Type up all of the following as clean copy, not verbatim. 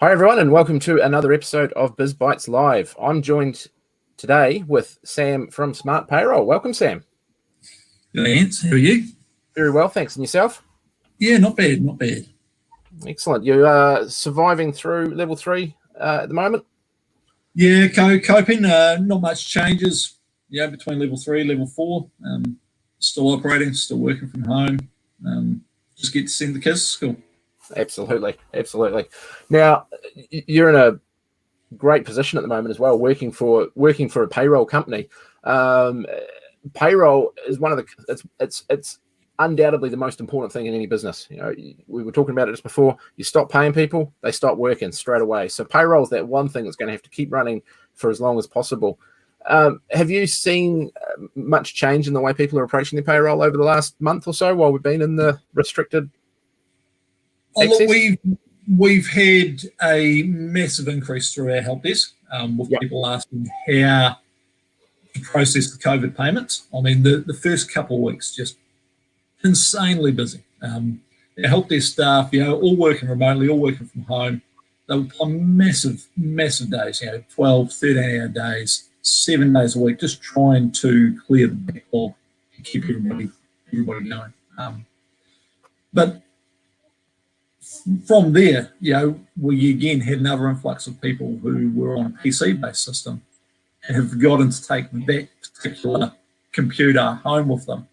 Hi, everyone, and welcome to another episode of Biz Bites Live. I'm joined today with Sam from SmartPayroll. Welcome, Sam. Hey, Ants, how are you? Very well, thanks. And yourself? Yeah, not bad, not bad. Excellent. You are surviving through level 3 at the moment? Yeah, coping. Not much changes. Yeah, between level 3, level 4. Still operating, still working from home. Just get to send the kids to school. Absolutely. Now, you're in a great position at the moment as well, working for a payroll company. Payroll is one of the it's undoubtedly the most important thing in any business. You know, we were talking about it just before. You stop paying people, they stop working straight away. So payroll is that one thing that's going to have to keep running for as long as possible. Have you seen much change in the way people are approaching their payroll over the last month or so while we've been in the restricted access? We've had a massive increase through our help desk with people asking how to process the COVID payments. I mean, the first couple of weeks just insanely busy. Our help desk staff, all working remotely, all working from home. They were on massive days, 12, 13-hour days, 7 days a week, just trying to clear the backlog and keep everybody going. But from there, we again had another influx of people who were on a PC-based system and have forgotten to take that particular computer home with them.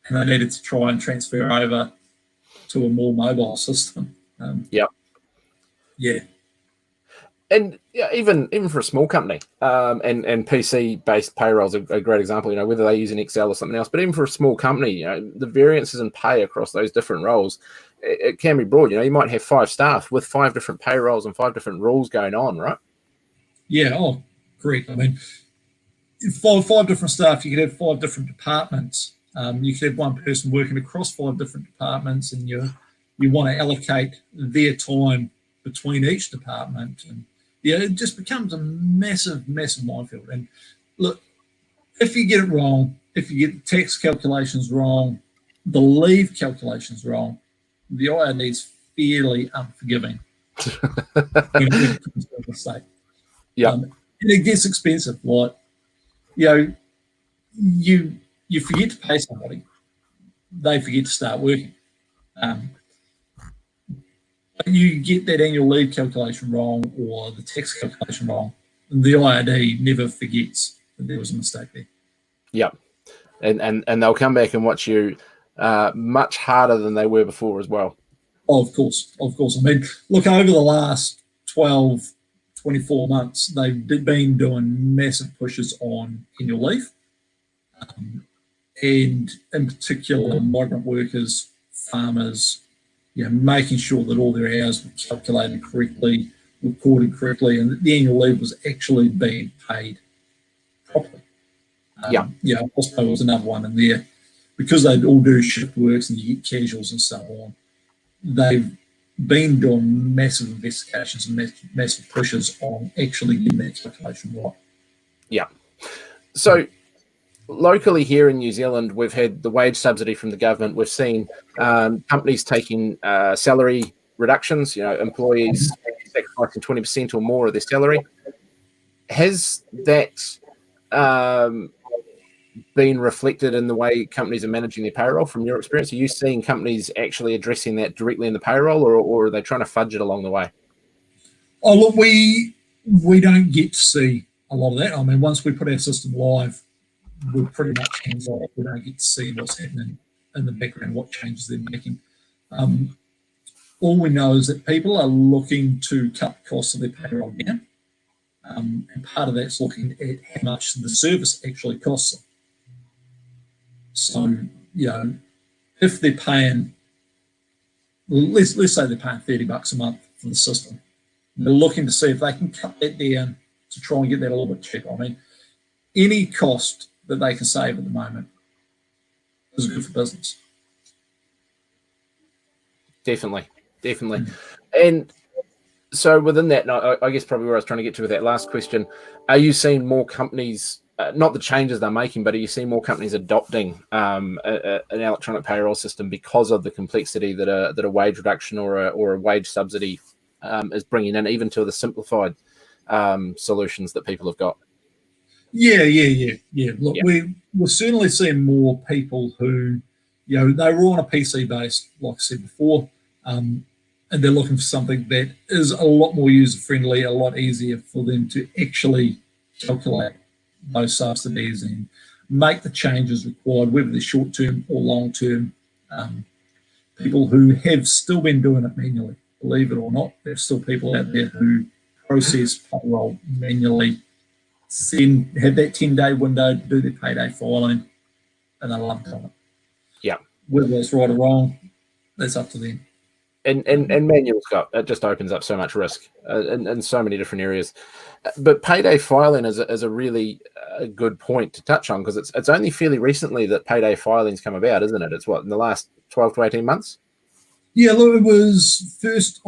And they needed to try and transfer over to a more mobile system. And even for a small company, and PC-based payroll is a great example, whether they use an Excel or something else, but even for a small company, the variances in pay across those different roles, it can be broad. You might have 5 staff with 5 different payrolls and 5 different rules going on, right? Yeah, correct. I mean, five different staff, you could have 5 different departments. You could have one person working across 5 different departments, and you want to allocate their time between each department. And it just becomes a massive minefield. And look, if you get it wrong, if you get the tax calculations wrong, the leave calculations wrong, the IRD is fairly unforgiving when it comes to a mistake. And it gets expensive. Like, you forget to pay somebody, they forget to start working. You get that annual leave calculation wrong or the tax calculation wrong, the IRD never forgets that there was a mistake there. Yep. And they'll come back and watch you much harder than they were before as well. Oh, of course. I mean, look, over the last 12, 24 months, they've been doing massive pushes on annual leave. And in particular, migrant workers, farmers, making sure that all their hours were calculated correctly, recorded correctly, and that the annual leave was actually being paid properly. Hospital was another one in there. Because they all do shift works and you get casuals and so on, they've been doing massive investigations and massive pushes on actually getting that calculation right. Yeah. So locally here in New Zealand, we've had the wage subsidy from the government. We've seen companies taking salary reductions, employees sacrificing 20% or more of their salary. Has that been reflected in the way companies are managing their payroll from your experience? Are you seeing companies actually addressing that directly in the payroll, or are they trying to fudge it along the way? Oh, look, we don't get to see a lot of that. I mean, once we put our system live, we're pretty much hands off. We don't get to see what's happening in the background, what changes they're making. All we know is that people are looking to cut the costs of their payroll down. And part of that's looking at how much the service actually costs them. So, if they're paying, let's say they're paying $30 a month for the system, they're looking to see if they can cut that down to try and get that a little bit cheaper. I mean, any cost that they can save at the moment is good for business. Definitely. And so within that, I guess probably where I was trying to get to with that last question, are you seeing more companies, not the changes they're making, but are you seeing more companies adopting an electronic payroll system because of the complexity that a wage reduction or a wage subsidy is bringing in, even to the simplified solutions that people have got. Yeah. Look, we're certainly seeing more people who, they were on a PC based, like I said before, and they're looking for something that is a lot more user friendly, a lot easier for them to actually calculate those subsidies and make the changes required, whether they're short term or long term. People who have still been doing it manually, believe it or not, there's still people out there who process payroll manually, have that 10-day window to do their payday filing, and they love doing it. Yeah. Whether that's right or wrong, that's up to them. And manual's it just opens up so much risk in so many different areas. But payday filing is a really good point to touch on, because it's only fairly recently that payday filing's come about, isn't it? It's what, in the last 12 to 18 months? Yeah, look, it was 1st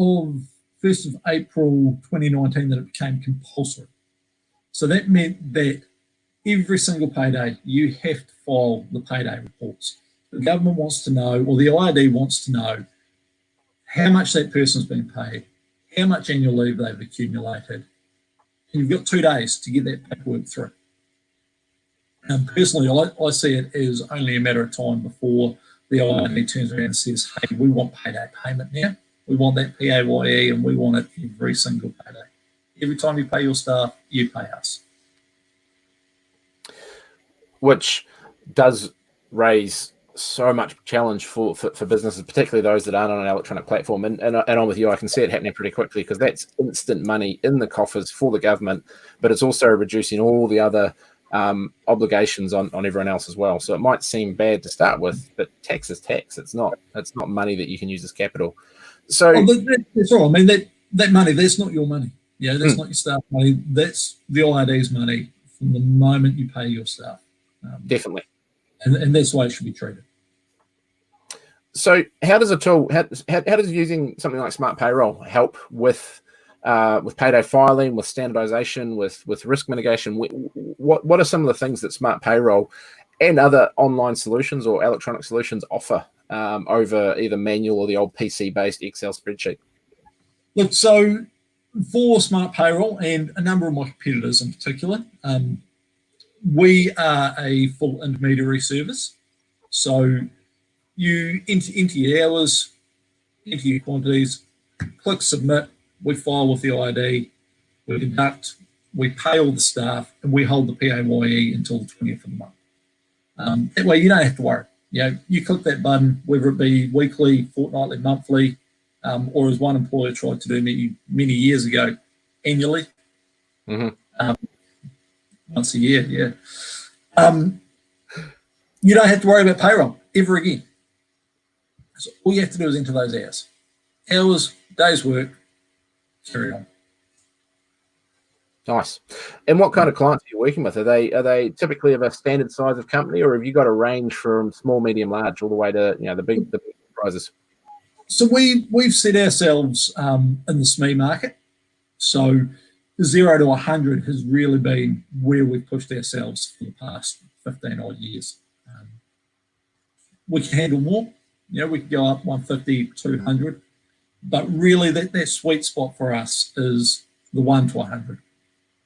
of April 2019 that it became compulsory. So that meant that every single payday you have to file the payday reports. The government wants to know, or the IRD wants to know, how much that person's been paid, how much annual leave they've accumulated. And you've got 2 days to get that paperwork through. And personally, I see it as only a matter of time before the IRD turns around and says, hey, we want payday payment now. We want that PAYE, and we want it every single payday. Every time you pay your staff, you pay us. Which does raise so much challenge for businesses, particularly those that aren't on an electronic platform. And I'm with you, I can see it happening pretty quickly, because that's instant money in the coffers for the government, but it's also reducing all the other obligations on everyone else as well. So it might seem bad to start with, but tax is tax. It's not money that you can use as capital. So that's all. I mean, that money, that's not your money. Yeah, that's not your staff money. That's the IRD's money from the moment you pay your staff. Definitely. And that's the way it should be treated. So how does using something like SmartPayroll help with payday filing, with standardization, with risk mitigation? What are some of the things that SmartPayroll and other online solutions or electronic solutions offer over either manual or the old PC-based Excel spreadsheet? Look, so for SmartPayroll and a number of my competitors in particular, we are a full intermediary service. So you enter your hours, enter your quantities, click submit, we file with the IRD, we deduct, we pay all the staff, and we hold the PAYE until the 20th of the month. That way you don't have to worry. You click that button, whether it be weekly, fortnightly, monthly, or as one employer tried to do many years ago, annually. Mm-hmm. Once a year, yeah. You don't have to worry about payroll ever again. So all you have to do is enter those hours. Hours, days work, carry on. Nice. And what kind of clients are you working with? Are they typically of a standard size of company, or have you got a range from small, medium, large, all the way to the big enterprises? So we've set ourselves in the SME market. So 0 to 100 has really been where we've pushed ourselves for the past 15 odd years. We can handle more. We can go up 150, 200, but really that sweet spot for us is the 1 to 100.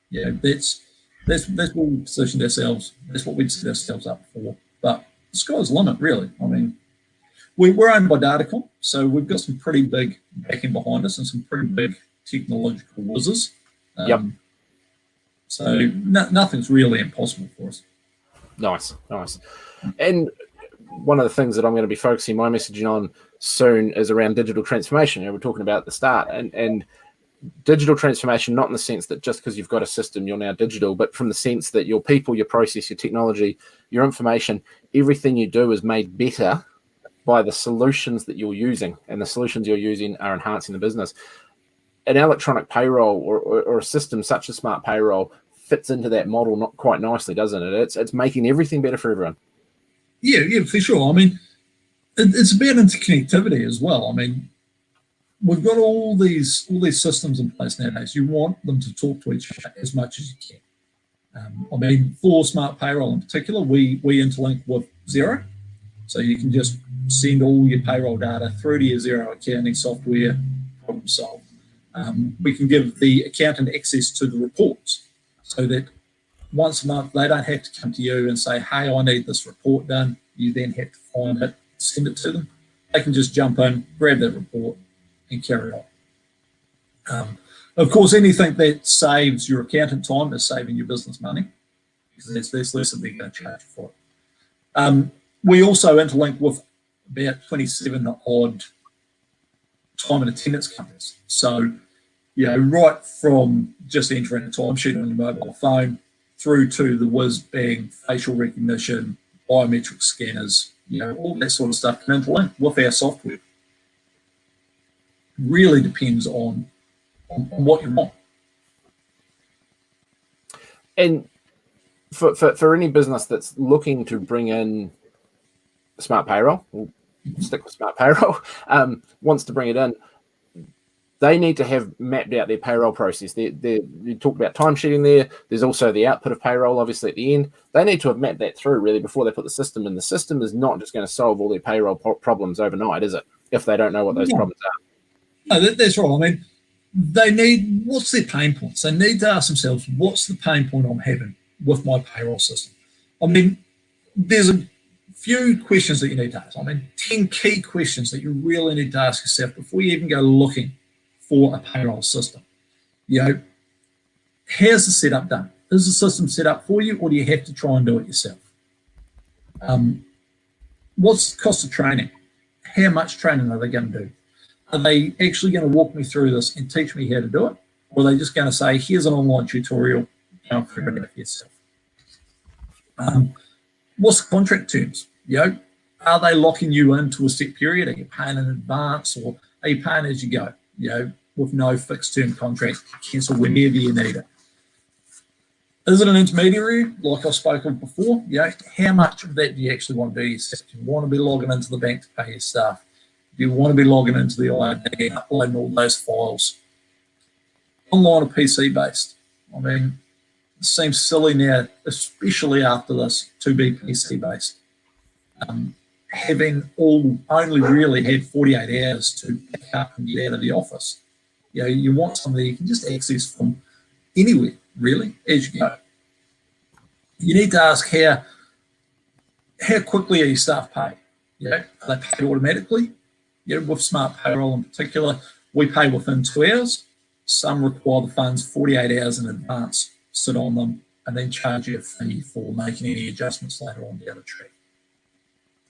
Yeah, that's where we positioned ourselves. That's what we'd set ourselves up for. But the sky's the limit, really. I mean, we're owned by Datacom, so we've got some pretty big backing behind us and some pretty big technological whizzes. Yep. So nothing's really impossible for us. Nice. And one of the things that I'm going to be focusing my messaging on soon is around digital transformation. We're talking about at the start, and digital transformation, not in the sense that just because you've got a system, you're now digital, but from the sense that your people, your process, your technology, your information, everything you do is made better by the solutions that you're using, and the solutions you're using are enhancing the business. An electronic payroll or a system such as SmartPayroll fits into that model not quite nicely, doesn't it? It's making everything better for everyone. Yeah, for sure. I mean, it's about interconnectivity as well. I mean, we've got all these systems in place nowadays. You want them to talk to each other as much as you can. I mean, for SmartPayroll in particular, we interlink with Xero, so you can just send all your payroll data through to your Xero accounting software, problem solved. We can give the accountant access to the reports so that once a month they don't have to come to you and say, hey, I need this report done. You then have to find it, send it to them. They can just jump in, grab that report and carry on. Of course, anything that saves your accountant time is saving your business money, because there's less that they're going to charge for it. We also interlink with about 27 odd time and attendance companies. So, right from just entering a timesheet on your mobile phone through to the whiz-bang facial recognition, biometric scanners, all that sort of stuff can interlink with our software. Really depends on what you want. And for any business that's looking to bring in Smart Payroll, we'll stick with Smart Payroll, wants to bring it in, they need to have mapped out their payroll process. You talked about timesheeting there. There's also the output of payroll, obviously, at the end. They need to have mapped that through, really, before they put the system in. The system is not just going to solve all their payroll problems overnight, is it? If they don't know what those problems are. No, that's right. I mean, they need, what's their pain points? They need to ask themselves, what's the pain point I'm having with my payroll system? I mean, there's a few questions that you need to ask. 10 key questions that you really need to ask yourself before you even go looking for a payroll system. How's the setup done? Is the system set up for you, or do you have to try and do it yourself? What's the cost of training? How much training are they going to do? Are they actually going to walk me through this and teach me how to do it? Or are they just going to say, here's an online tutorial, go and figure it out for yourself? What's the contract terms? Are they locking you into a set period? Are you paying in advance, or are you paying as you go? With no fixed term contract, cancel whenever you need it. Is it an intermediary, like I spoke of before? How much of that do you actually want to do yourself? Do you want to be logging into the bank to pay your staff? Do you want to be logging into the ID, uploading all those files? Online or PC based? It seems silly now, especially after this, to be PC based. Having only really had 48 hours to pick up and get out of the office. You want something that you can just access from anywhere, really, as you go. You need to ask how quickly are your staff paid? Are they paid automatically? With Smart Payroll in particular, we pay within 2 hours. Some require the funds 48 hours in advance, sit on them, and then charge you a fee for making any adjustments later on down the track.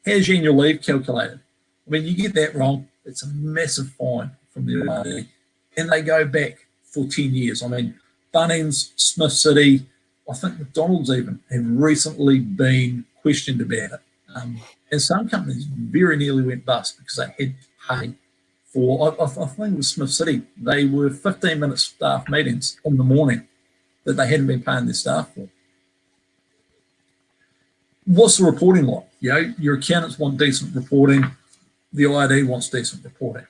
How's your annual leave calculated? You get that wrong, it's a massive fine from the IRD. And they go back for 10 years. Bunnings, Smith City, I think McDonald's even have recently been questioned about it. And some companies very nearly went bust because they had to pay for, I think with Smith City, they were 15-minute staff meetings in the morning that they hadn't been paying their staff for. What's the reporting like? Your accountants want decent reporting. The IRD wants decent reporting.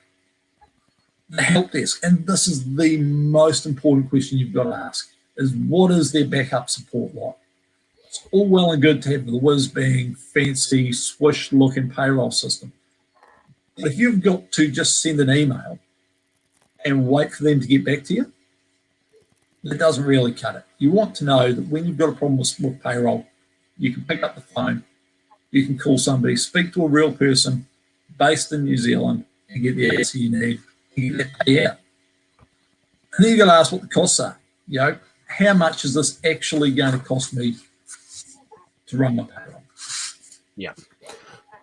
The help desk, and this is the most important question you've got to ask, is what is their backup support like? It's all well and good to have the whiz-bang, fancy, swish-looking payroll system. But if you've got to just send an email and wait for them to get back to you, it doesn't really cut it. You want to know that when you've got a problem with payroll, you can pick up the phone, you can call somebody, speak to a real person based in New Zealand and get the answer you need and get that pay out. And then you've got to ask what the costs are. How much is this actually going to cost me to run my payroll? Yeah.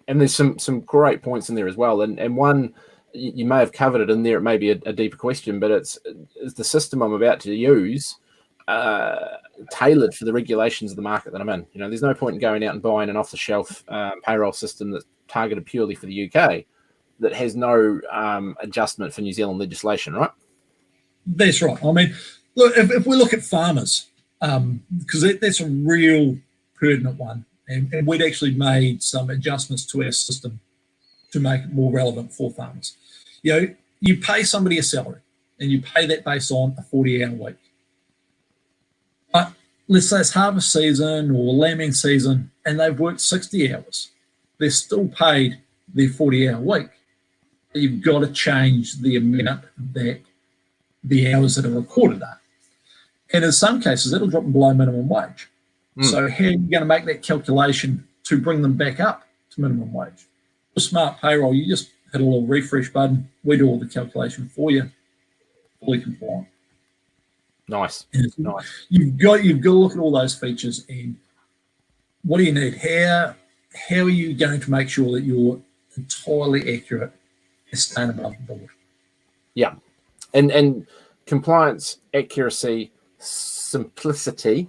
And there's some great points in there as well. And one, you may have covered it in there, it may be a deeper question, but it's the system I'm about to use tailored for the regulations of the market that I'm in. There's no point in going out and buying an off-the-shelf payroll system that's targeted purely for the UK that has no adjustment for New Zealand legislation, right? That's right. Look, if we look at farmers, because that's a real pertinent one, and we'd actually made some adjustments to our system to make it more relevant for farmers. You pay somebody a salary, and you pay that based on a 40-hour week. But let's say it's harvest season or lambing season, and they've worked 60 hours. They're still paid their 40-hour week. You've got to change the amount that the hours that a recorder does. And in some cases, it'll drop them below minimum wage. So how are you going to make that calculation to bring them back up to minimum wage? With Smart Payroll, you just hit a little refresh button. We do all the calculation for you, fully compliant. Nice. Nice. You've got to look at all those features and what do you need? How are you going to make sure that you're entirely accurate and staying above the board? Yeah. And compliance, accuracy, simplicity,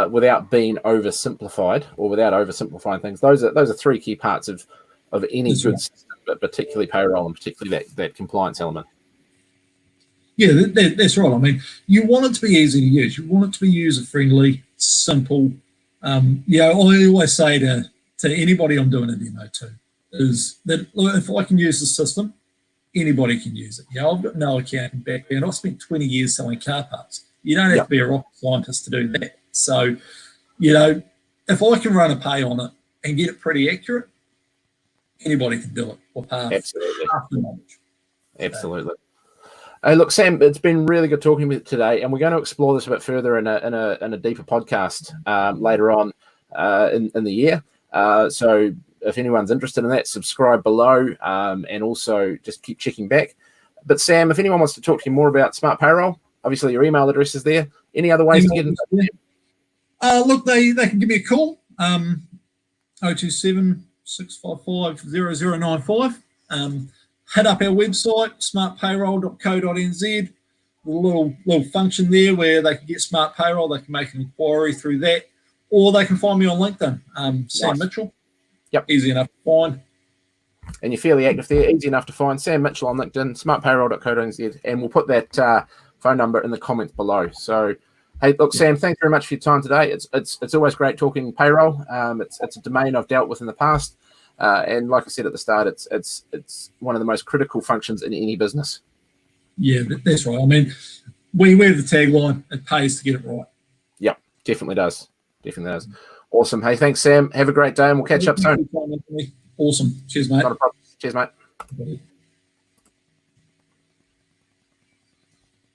without being oversimplified or without oversimplifying things. Those are three key parts of any good system, but particularly payroll and particularly that compliance element. Yeah, that's right. I mean, you want it to be easy to use. You want it to be user-friendly, simple. I always say to anybody I'm doing a demo to is that if I can use the system, anybody can use it. I've got no accounting background. I've spent 20 years selling car parts. You don't have to be a rocket scientist to do that. So, if I can run a pay on it and get it pretty accurate, anybody can do it. Or half the knowledge. Absolutely. Hey, look, Sam, it's been really good talking with you today, and we're going to explore this a bit further in a deeper podcast later on in the year. So if anyone's interested in that, subscribe below, and also just keep checking back. But Sam, if anyone wants to talk to you more about Smart Payroll, obviously your email address is there. Any other ways to get in touch with you? Look, they can give me a call, 027 655 0095. Head up our website, smartpayroll.co.nz. A little function there where they can get Smart Payroll. They can make an inquiry through that, or they can find me on LinkedIn, Sam Mitchell. Yep. Easy enough to find. And you're fairly active there, easy enough to find. Sam Mitchell on LinkedIn, smartpayroll.co.nz, and we'll put that phone number in the comments below. So, hey, look, Sam, thanks very much for your time today. It's always great talking payroll. It's a domain I've dealt with in the past. And like I said at the start, it's one of the most critical functions in any business. Yeah, that's right. I mean, we have the tagline, it pays to get it right. Yeah, definitely does. Definitely does. Awesome. Hey, thanks, Sam. Have a great day, and we'll catch up soon. Awesome. Cheers, mate. Not a problem. Cheers, mate.